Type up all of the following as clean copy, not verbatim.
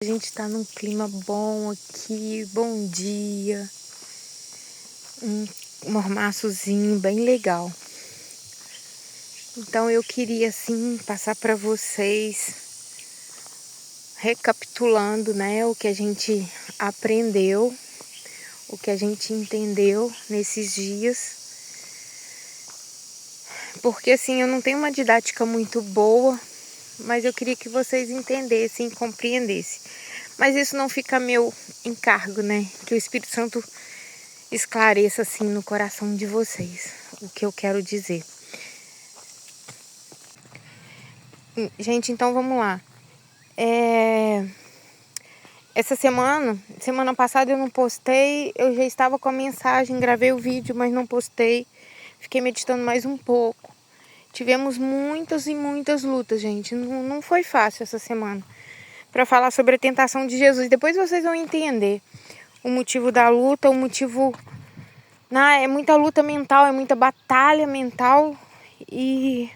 A gente tá num clima bom aqui, bom dia. Um mormaçozinho bem legal. Então eu queria assim passar para vocês, recapitulando, né, o que a gente aprendeu, o que a gente entendeu nesses dias. Porque assim, eu não tenho uma didática muito boa, mas eu queria que vocês entendessem e compreendessem. Mas isso não fica a meu encargo, né? Que o Espírito Santo esclareça assim no coração de vocês o que eu quero dizer. Gente, então vamos lá. Essa semana passada eu não postei, eu já estava com a mensagem, gravei o vídeo, mas não postei. Fiquei meditando mais um pouco. Tivemos muitas e muitas lutas, gente. Não foi fácil essa semana. Para falar sobre a tentação de Jesus. Depois vocês vão entender o motivo da luta, o motivo... é muita luta mental, é muita batalha mental. E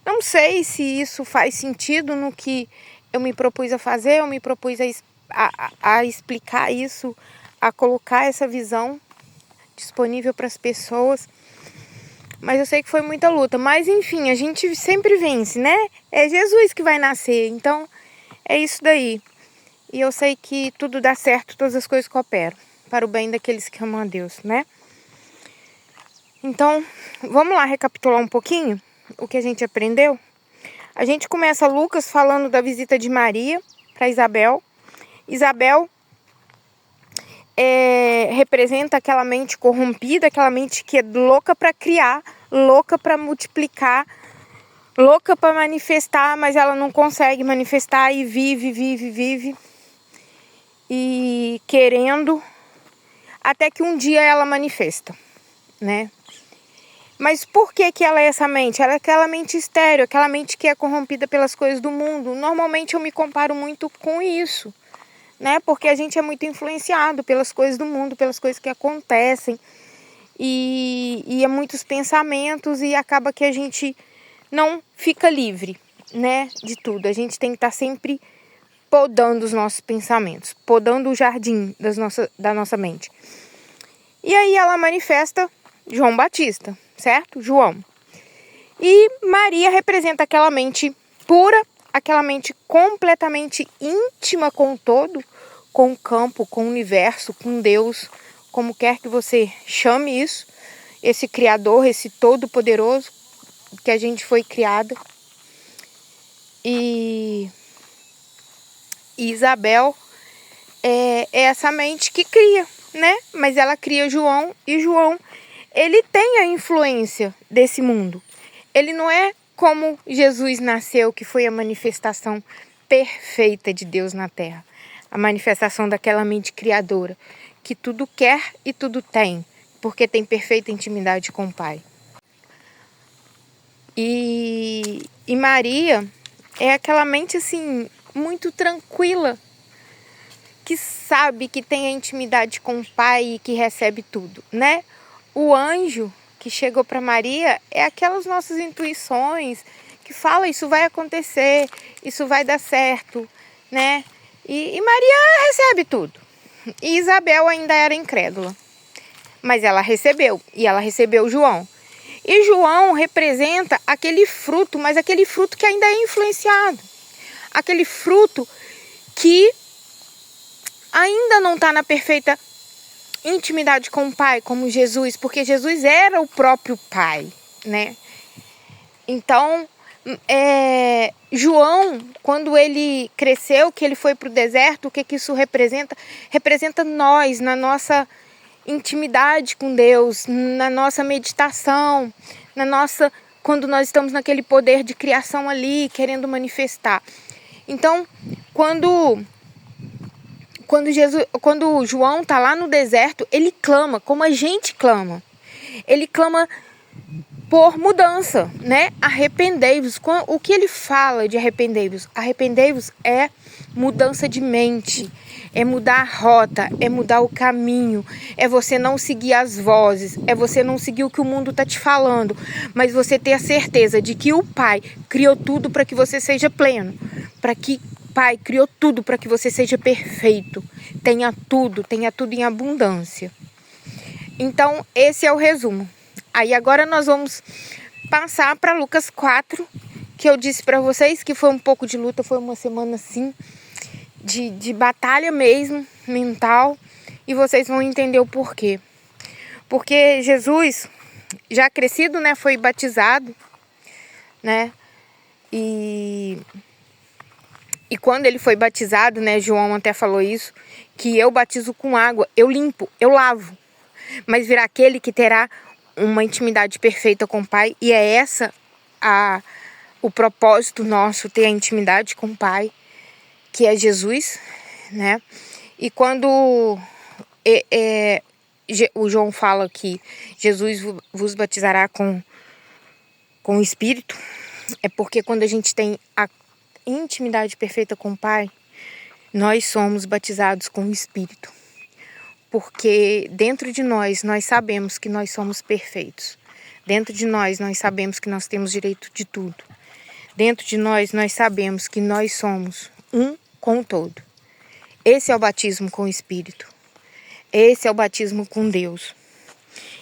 não sei se isso faz sentido no que eu me propus a fazer. Eu me propus a explicar isso, a colocar essa visão disponível para as pessoas. Mas eu sei que foi muita luta. Mas enfim, a gente sempre vence, né? É Jesus que vai nascer. Então é isso daí. E eu sei que tudo dá certo, todas as coisas cooperam para o bem daqueles que amam a Deus, né? Então, vamos lá recapitular um pouquinho o que a gente aprendeu. A gente começa Lucas falando da visita de Maria para Isabel. Isabel representa aquela mente corrompida, aquela mente que é louca para criar, louca para multiplicar, louca para manifestar, mas ela não consegue manifestar e vive e querendo, até que um dia ela manifesta, né? Mas por que ela é essa mente? Ela é aquela mente estéril, aquela mente que é corrompida pelas coisas do mundo. Normalmente eu me comparo muito com isso, né? Porque a gente é muito influenciado pelas coisas do mundo, pelas coisas que acontecem. E é muitos pensamentos e acaba que a gente não fica livre, né? De tudo. A gente tem que estar sempre podando os nossos pensamentos, podando o jardim da nossa mente. E aí ela manifesta João Batista, certo? João. E Maria representa aquela mente pura, aquela mente completamente íntima com o todo, com o campo, com o universo, com Deus, como quer que você chame isso, esse Criador, esse Todo-Poderoso que a gente foi criada. E Isabel é essa mente que cria, né? Mas ela cria João, e João, ele tem a influência desse mundo. Ele não é como Jesus nasceu, que foi a manifestação perfeita de Deus na Terra. A manifestação daquela mente criadora, que tudo quer e tudo tem, porque tem perfeita intimidade com o Pai. E Maria é aquela mente assim, muito tranquila, que sabe que tem a intimidade com o Pai e que recebe tudo, né? O anjo que chegou para Maria é aquelas nossas intuições que fala isso vai acontecer, isso vai dar certo, né? E Maria recebe tudo. E Isabel ainda era incrédula, mas ela recebeu, e ela recebeu João. E João representa aquele fruto, mas aquele fruto que ainda é influenciado. Aquele fruto que ainda não está na perfeita intimidade com o Pai, como Jesus, porque Jesus era o próprio Pai, né? Então, João, quando ele cresceu, que ele foi para o deserto, o que isso representa? Representa nós, na nossa intimidade com Deus, na nossa meditação, quando nós estamos naquele poder de criação ali, querendo manifestar. Então, quando João está lá no deserto, ele clama, como a gente clama. Ele clama por mudança, né? Arrependei-vos. O que ele fala de arrependei-vos? Arrependei-vos é mudança de mente, é mudar a rota, é mudar o caminho, é você não seguir as vozes, é você não seguir o que o mundo está te falando, mas você ter a certeza de que o Pai criou tudo para que você seja pleno, para que Pai criou tudo para que você seja perfeito, tenha tudo em abundância. Então, esse é o resumo. Aí agora nós vamos passar para Lucas 4, que eu disse para vocês que foi um pouco de luta, foi uma semana assim, de batalha mesmo, mental, e vocês vão entender o porquê. Porque Jesus, já crescido, né, foi batizado, né, e quando ele foi batizado, né, João até falou isso, que eu batizo com água, eu limpo, eu lavo, mas virá aquele que terá uma intimidade perfeita com o Pai, e é essa o propósito nosso, ter a intimidade com o Pai, que é Jesus, né? E quando o João fala que Jesus vos batizará com o Espírito, é porque quando a gente tem a intimidade perfeita com o Pai, nós somos batizados com o Espírito. Porque dentro de nós sabemos que nós somos perfeitos. Dentro de nós sabemos que nós temos direito de tudo. Dentro de nós sabemos que nós somos um com o todo. Esse é o batismo com o Espírito. Esse é o batismo com Deus.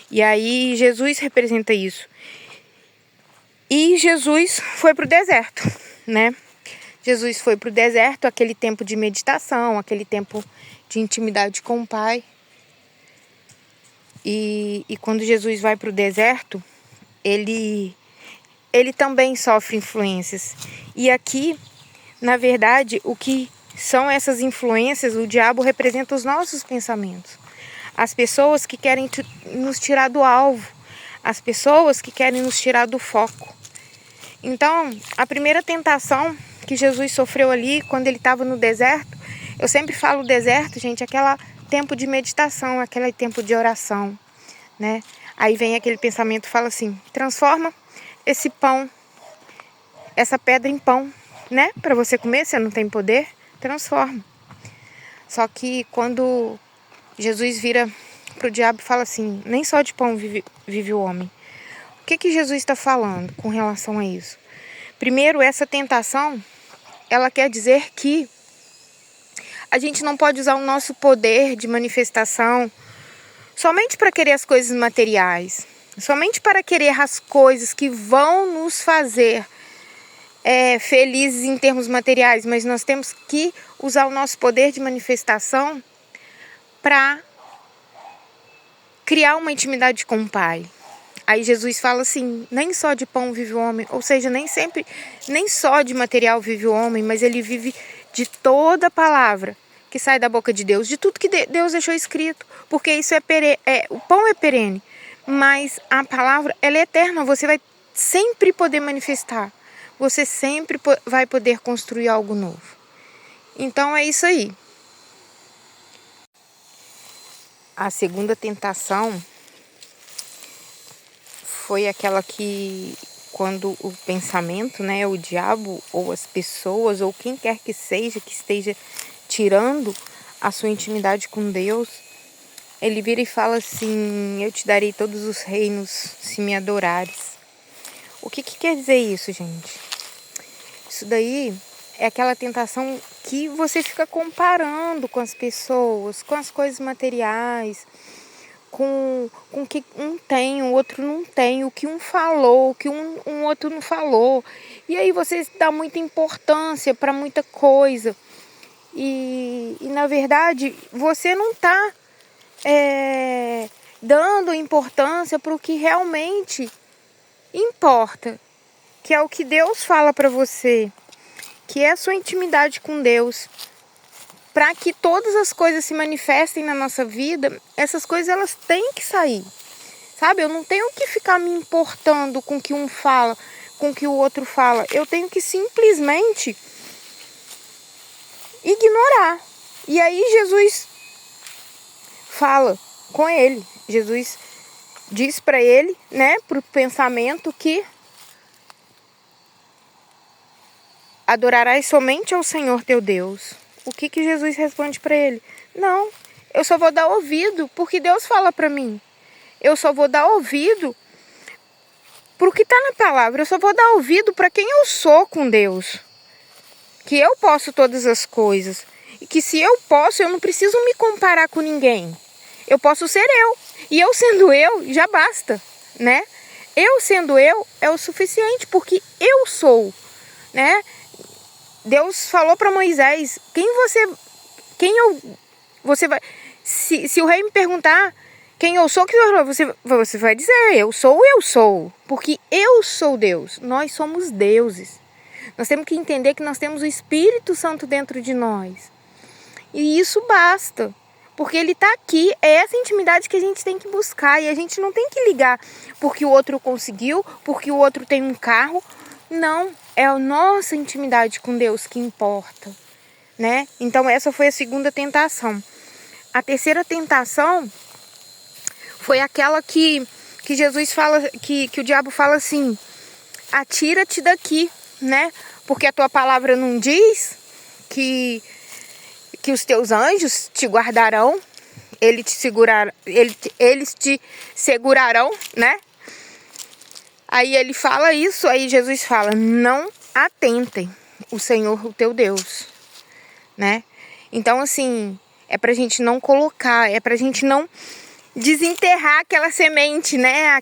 E aí Jesus representa isso. E Jesus foi para o deserto, né? Jesus foi para o deserto, aquele tempo de meditação, aquele tempo de intimidade com o Pai. E quando Jesus vai para o deserto, ele também sofre influências. E aqui, na verdade, o que são essas influências, o diabo representa os nossos pensamentos. As pessoas que querem nos tirar do alvo, as pessoas que querem nos tirar do foco. Então, a primeira tentação que Jesus sofreu ali, quando ele estava no deserto, eu sempre falo deserto, gente, aquele tempo de meditação, aquele tempo de oração, né? Aí vem aquele pensamento, fala assim, transforma esse pão, essa pedra em pão, né? Para você comer, você não tem poder, transforma. Só que quando Jesus vira pro diabo e fala assim, nem só de pão vive o homem. O que Jesus está falando com relação a isso? Primeiro, essa tentação, ela quer dizer que a gente não pode usar o nosso poder de manifestação somente para querer as coisas materiais, somente para querer as coisas que vão nos fazer felizes em termos materiais, mas nós temos que usar o nosso poder de manifestação para criar uma intimidade com o Pai. Aí Jesus fala assim, nem só de pão vive o homem, ou seja, nem só de material vive o homem, mas ele vive de toda a palavra que sai da boca de Deus, de tudo que Deus deixou escrito, porque isso o pão é perene, mas a palavra ela é eterna, você vai sempre poder manifestar, você sempre vai poder construir algo novo. Então é isso aí. A segunda tentação foi aquela que, quando o pensamento, né, o diabo ou as pessoas ou quem quer que esteja tirando a sua intimidade com Deus, ele vira e fala assim, eu te darei todos os reinos se me adorares. O que quer dizer isso, gente? Isso daí é aquela tentação que você fica comparando com as pessoas, com as coisas materiais, com o que um tem, o outro não tem, o que um falou, o que um outro não falou. E aí você dá muita importância para muita coisa. E na verdade, você não está dando importância para o que realmente importa, que é o que Deus fala para você, que é a sua intimidade com Deus. Para que todas as coisas se manifestem na nossa vida, essas coisas elas têm que sair. Sabe? Eu não tenho que ficar me importando com o que um fala, com o que o outro fala. Eu tenho que simplesmente ignorar. E aí Jesus fala com ele. Jesus diz para ele, né, pro pensamento que adorarás somente ao Senhor teu Deus. O que Jesus responde para ele? Não, eu só vou dar ouvido porque Deus fala para mim. Eu só vou dar ouvido para o que está na palavra. Eu só vou dar ouvido para quem eu sou com Deus. que eu posso todas as coisas. E que se eu posso, eu não preciso me comparar com ninguém. Eu posso ser eu. E eu sendo eu, já basta, né? Eu sendo eu é o suficiente, porque eu sou, né? Deus falou para Moisés, você vai, se o rei me perguntar quem eu sou, você vai dizer, eu sou, porque eu sou Deus, nós somos deuses. Nós temos que entender que nós temos o Espírito Santo dentro de nós. E isso basta. Porque ele está aqui, é essa intimidade que a gente tem que buscar. E a gente não tem que ligar porque o outro conseguiu, porque o outro tem um carro. Não, é a nossa intimidade com Deus que importa, né? Então essa foi a segunda tentação. A terceira tentação foi aquela que Jesus fala, que o diabo fala assim, atira-te daqui, né? Porque a tua palavra não diz que os teus anjos te guardarão, eles te segurarão, né? Aí ele fala isso, aí Jesus fala, não atentem o Senhor, o teu Deus, né? Então, assim, é pra gente não colocar, é pra gente não desenterrar aquela semente, né?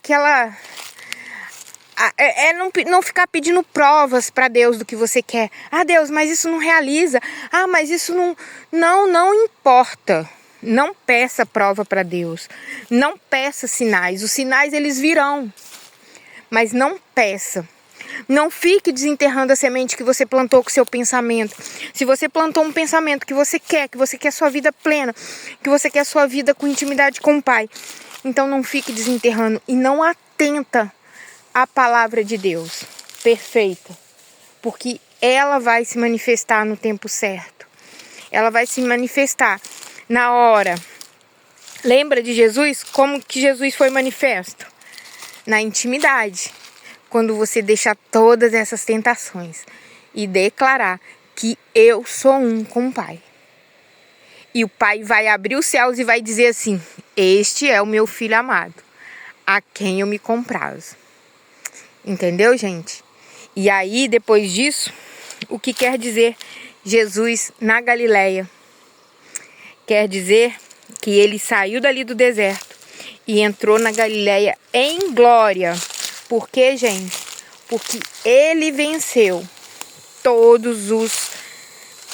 Não ficar pedindo provas para Deus do que você quer. Ah, Deus, mas isso não realiza. Ah, mas isso não importa. Não peça prova para Deus. Não peça sinais. Os sinais, eles virão. Mas não peça. Não fique desenterrando a semente que você plantou com o seu pensamento. Se você plantou um pensamento que você quer sua vida plena, que você quer sua vida com intimidade com o Pai, então não fique desenterrando e não atenta a palavra de Deus perfeita, porque ela vai se manifestar no tempo certo. Ela vai se manifestar na hora. Lembra de Jesus? Como que Jesus foi manifesto? Na intimidade. Quando você deixar todas essas tentações e declarar que eu sou um com o Pai. E o Pai vai abrir os céus e vai dizer assim, este é o meu filho amado, a quem eu me comprazo. Entendeu, gente? E aí, depois disso, o que quer dizer Jesus na Galileia? Quer dizer que ele saiu dali do deserto e entrou na Galileia em glória. Por quê, gente? Porque ele venceu todos os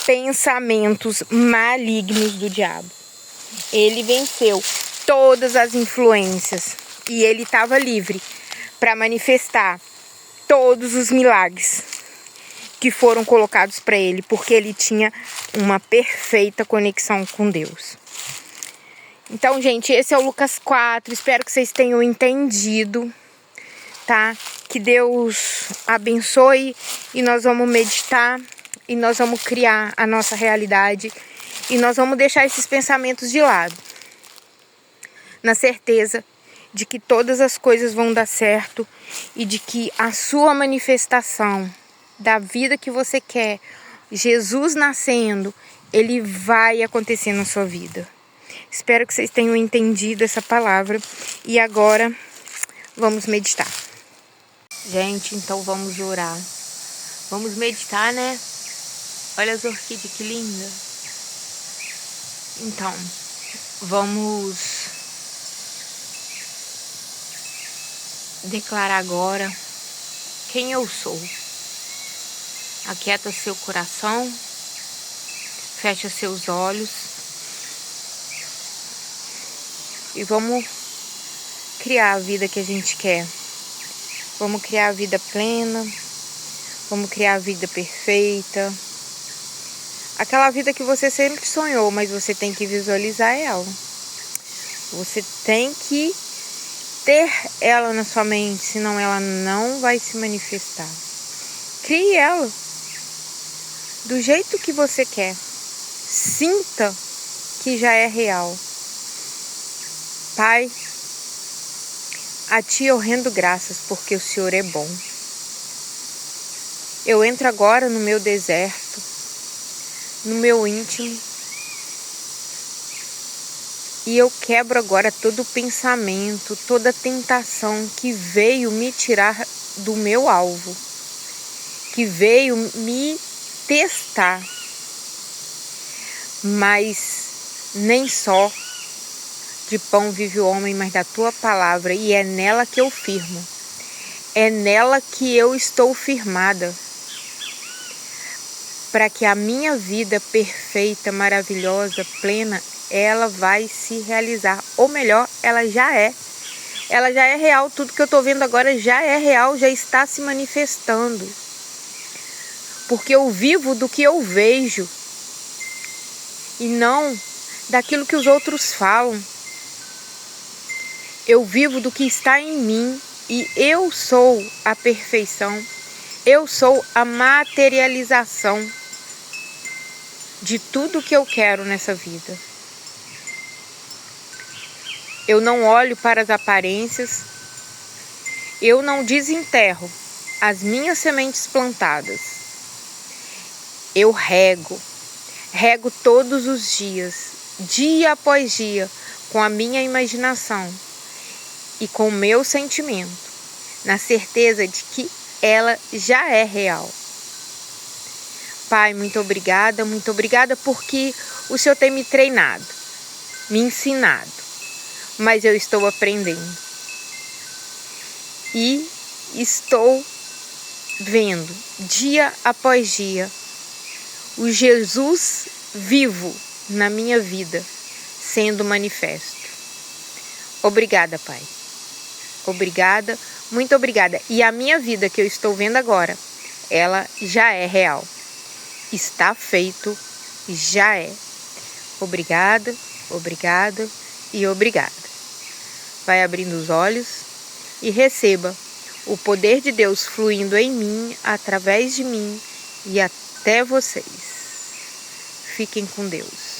pensamentos malignos do diabo. Ele venceu todas as influências e ele estava livre para manifestar todos os milagres que foram colocados para ele, porque ele tinha uma perfeita conexão com Deus. Então, gente, esse é o Lucas 4, espero que vocês tenham entendido, tá? Que Deus abençoe e nós vamos meditar e nós vamos criar a nossa realidade e nós vamos deixar esses pensamentos de lado, na certeza de que todas as coisas vão dar certo e de que a sua manifestação da vida que você quer, Jesus nascendo, ele vai acontecer na sua vida. Espero que vocês tenham entendido essa palavra e agora vamos meditar. Gente, então vamos orar. Vamos meditar, né? Olha as orquídeas que linda. Então, vamos declarar agora quem eu sou. Aquieta seu coração, fecha seus olhos e vamos criar a vida que a gente quer. Vamos criar a vida plena, vamos criar a vida perfeita. Aquela vida que você sempre sonhou, mas você tem que visualizar ela. Você tem que ter ela na sua mente, senão ela não vai se manifestar. Crie ela do jeito que você quer. Sinta que já é real. Pai, a Ti eu rendo graças porque o Senhor é bom. Eu entro agora no meu deserto, no meu íntimo, e eu quebro agora todo pensamento, toda tentação que veio me tirar do meu alvo, que veio me testar. Mas nem só de pão vive o homem, mas da tua palavra, e é nela que eu firmo. É nela que eu estou firmada, para que a minha vida perfeita, maravilhosa, plena, ela vai se realizar. Ou melhor, ela já é. Ela já é real, tudo que eu estou vendo agora já é real, já está se manifestando. Porque eu vivo do que eu vejo e não daquilo que os outros falam. Eu vivo do que está em mim e eu sou a perfeição. Eu sou a materialização de tudo que eu quero nessa vida. Eu não olho para as aparências, eu não desenterro as minhas sementes plantadas. Eu rego todos os dias, dia após dia, com a minha imaginação e com o meu sentimento, na certeza de que ela já é real. Pai, muito obrigada porque o Senhor tem me treinado, me ensinado, mas eu estou aprendendo. E estou vendo, dia após dia, o Jesus vivo na minha vida, sendo manifesto. Obrigada, Pai. Obrigada, muito obrigada. E a minha vida que eu estou vendo agora, ela já é real. Está feito, já é. Obrigada, obrigada e obrigada. Vai abrindo os olhos e receba o poder de Deus fluindo em mim, através de mim e até vocês. Fiquem com Deus.